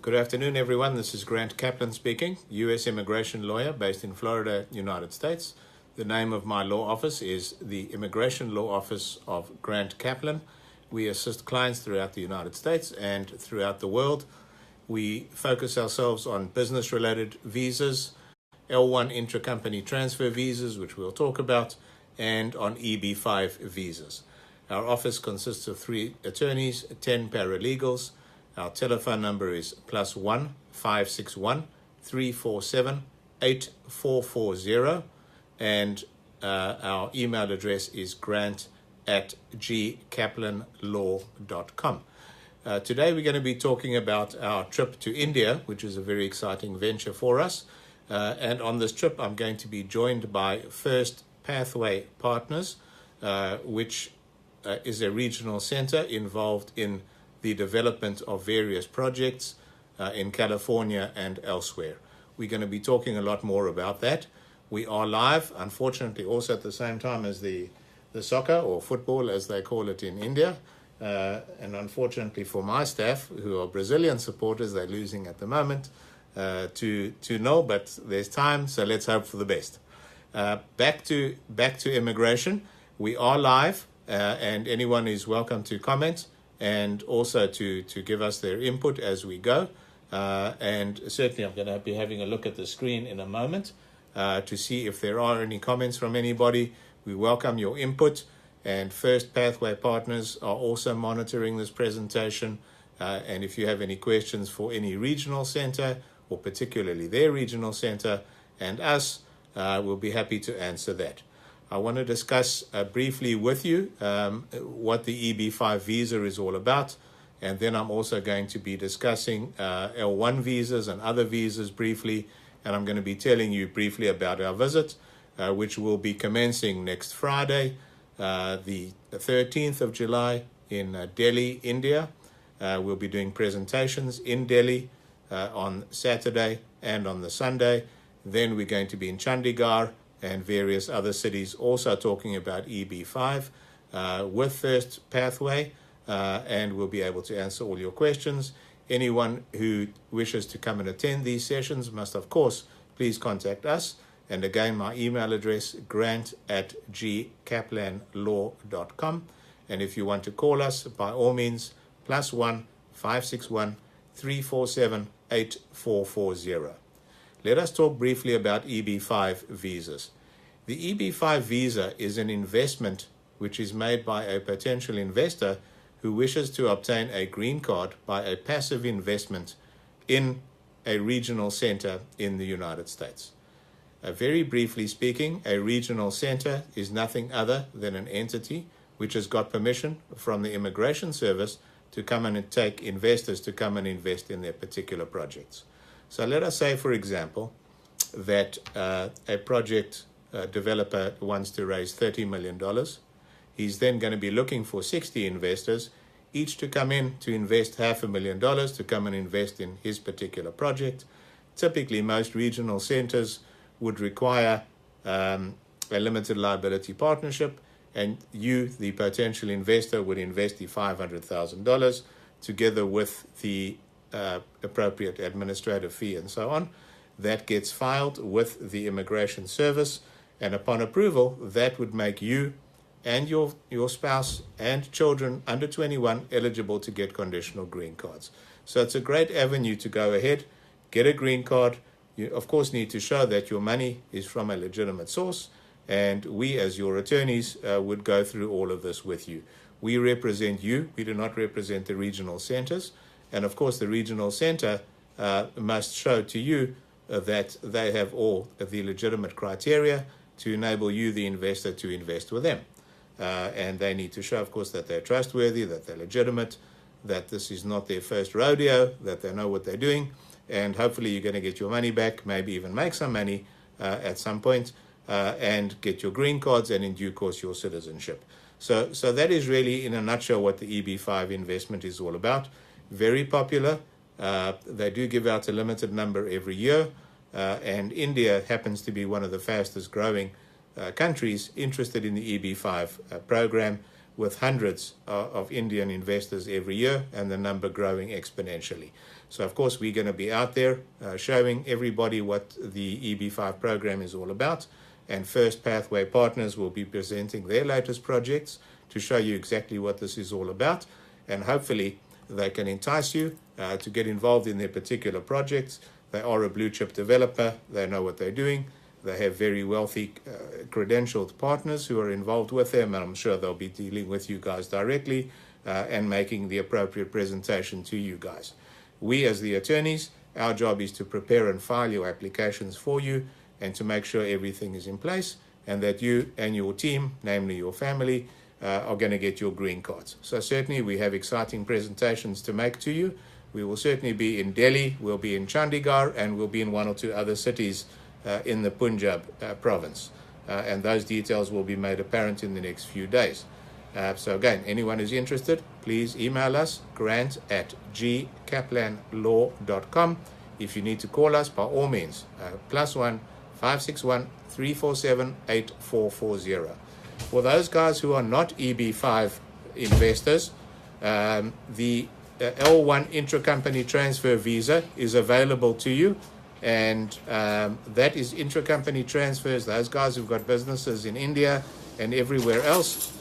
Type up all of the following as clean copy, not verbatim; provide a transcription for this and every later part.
Good afternoon, everyone. This is Grant Kaplan speaking, U.S. immigration lawyer based in Florida, United States. The name of my law office is the Immigration Law Office of Grant Kaplan. We assist clients throughout the United States and throughout the world. We focus ourselves on business-related visas, L1 intracompany transfer visas, which we'll talk about, and on EB-5 visas. Our office consists of 3 attorneys, 10 paralegals. Our telephone number is +1 561 347 8440, and our email address is grant@gkaplanlaw.com. Today we're going to be talking about our trip to India, which is a very exciting venture for us. And on this trip, I'm going to be joined by First Pathway Partners, which is a regional center involved in the development of various projects in California and elsewhere. We're going to be talking a lot more about that. We are live, unfortunately, also at the same time as the soccer, or football as they call it in India. And unfortunately for my staff, who are Brazilian supporters, they're losing at the moment to 0, but there's time, so let's hope for the best. Back to immigration. We are live, and anyone is welcome to comment and also to give us their input as we go. And certainly I'm going to be having a look at the screen in a moment to see if there are any comments from anybody. We welcome your input, and First Pathway Partners are also monitoring this presentation. And if you have any questions for any regional center, or particularly their regional center and us, we'll be happy to answer that. I want to discuss briefly with you what the EB-5 visa is all about, and then I'm also going to be discussing L1 visas and other visas briefly, and I'm going to be telling you briefly about our visit, which will be commencing next Friday, the 13th of July in Delhi, India. We'll be doing presentations in Delhi on Saturday and on the Sunday. Then we're going to be in Chandigarh and various other cities also talking about EB-5 with First Pathway, and we'll be able to answer all your questions. Anyone who wishes to come and attend these sessions must, of course, please contact us. And again, my email address, grant@gkaplanlaw.com. And if you want to call us, by all means, +1 561 347 8440. Let us talk briefly about EB-5 visas. The EB-5 visa is an investment which is made by a potential investor who wishes to obtain a green card by a passive investment in a regional center in the United States. Very briefly speaking, a regional center is nothing other than an entity which has got permission from the Immigration Service to come in and take investors to come and invest in their particular projects. So let us say, for example, that a project developer wants to raise $30 million. He's then going to be looking for 60 investors, each to come in to invest $500,000 to come and invest in his particular project. Typically, most regional centers would require a limited liability partnership, and you, the potential investor, would invest the $500,000 together with the appropriate administrative fee and so on. That gets filed with the Immigration Service, and upon approval, that would make you and your spouse and children under 21 eligible to get conditional green cards. So it's a great avenue to go ahead, get a green card. You, of course, need to show that your money is from a legitimate source, and we, as your attorneys, would go through all of this with you. We represent you. We do not represent the regional centers. And of course, the regional center must show to you that they have all of the legitimate criteria to enable you, the investor, to invest with them. And they need to show, of course, that they're trustworthy, that they're legitimate, that this is not their first rodeo, that they know what they're doing. And hopefully you're going to get your money back, maybe even make some money at some point, and get your green cards and in due course your citizenship. So that is really in a nutshell what the EB-5 investment is all about. Very popular. They do give out a limited number every year, and India happens to be one of the fastest growing countries interested in the EB-5 program, with hundreds of Indian investors every year, and the number growing exponentially. So, of course, we're going to be out there showing everybody what the EB5 program is all about. And First Pathway Partners will be presenting their latest projects to show you exactly what this is all about. And hopefully they can entice you to get involved in their particular projects. They are a blue chip developer. They know what they're doing. They have very wealthy, credentialed partners who are involved with them. And I'm sure they'll be dealing with you guys directly and making the appropriate presentation to you guys. We, as the attorneys, our job is to prepare and file your applications for you and to make sure everything is in place and that you and your team, namely your family, are going to get your green cards. So certainly we have exciting presentations to make to you. We will certainly be in Delhi, we'll be in Chandigarh, and we'll be in one or two other cities in the Punjab province. And those details will be made apparent in the next few days. So again, anyone who's interested, please email us, grant@gkaplanlaw.com. If you need to call us, by all means, +1 561 347 8440. For those guys who are not EB5 investors, the L1 intracompany transfer visa is available to you, and that is intracompany transfers. Those guys who've got businesses in India and everywhere else,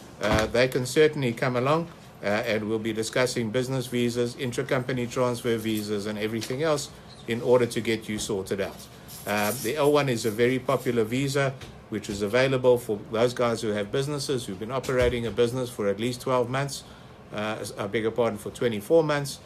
they can certainly come along, and we'll be discussing business visas, intracompany transfer visas, and everything else in order to get you sorted out. The L1 is a very popular visa, which is available for those guys who have businesses, who've been operating a business for at least 12 months, I beg your pardon, for 24 months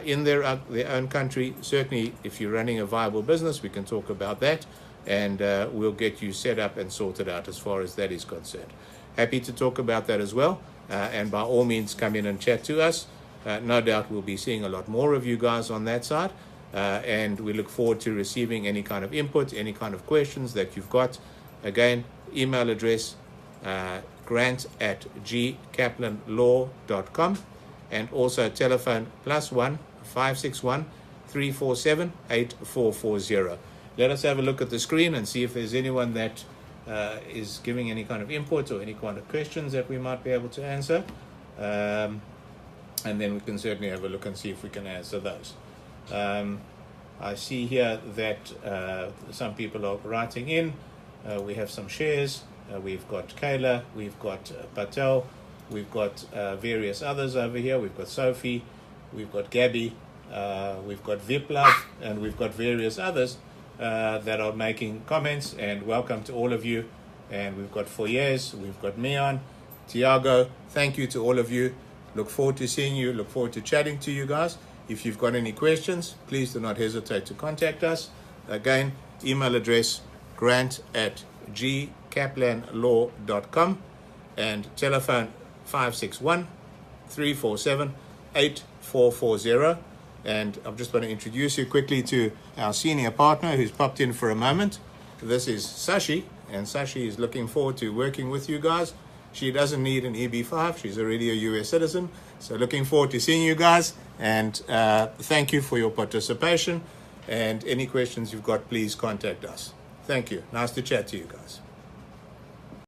in their own country. Certainly, if you're running a viable business, we can talk about that, and we'll get you set up and sorted out as far as that is concerned. Happy to talk about that as well, and by all means, come in and chat to us. No doubt we'll be seeing a lot more of you guys on that side, and we look forward to receiving any kind of input, any kind of questions that you've got. Again, email address grant@gkaplanlaw.com, and also telephone +1 561 347 8440. Let us have a look at the screen and see if there's anyone that is giving any kind of input or any kind of questions that we might be able to answer, and then we can certainly have a look and see if we can answer those. I see here that some people are writing in. We have some shares. We've got Kayla, we've got Patel, we've got various others over here. We've got Sophie, we've got Gabby, we've got Viplav, and we've got various others that are making comments, and welcome to all of you. And we've got Foyez, we've got Mian, Tiago. Thank you to all of you. Look forward to seeing you, look forward to chatting to you guys. If you've got any questions, please do not hesitate to contact us. Again, email address grant@gkaplanlaw.com, and telephone 561 347 8440. And I'm just going to introduce you quickly to our senior partner who's popped in for a moment. This is Sashi, and Sashi is looking forward to working with you guys. She doesn't need an EB5. She's already a US citizen. So looking forward to seeing you guys, and thank you for your participation. And any questions you've got, please contact us. Thank you. Nice to chat to you guys.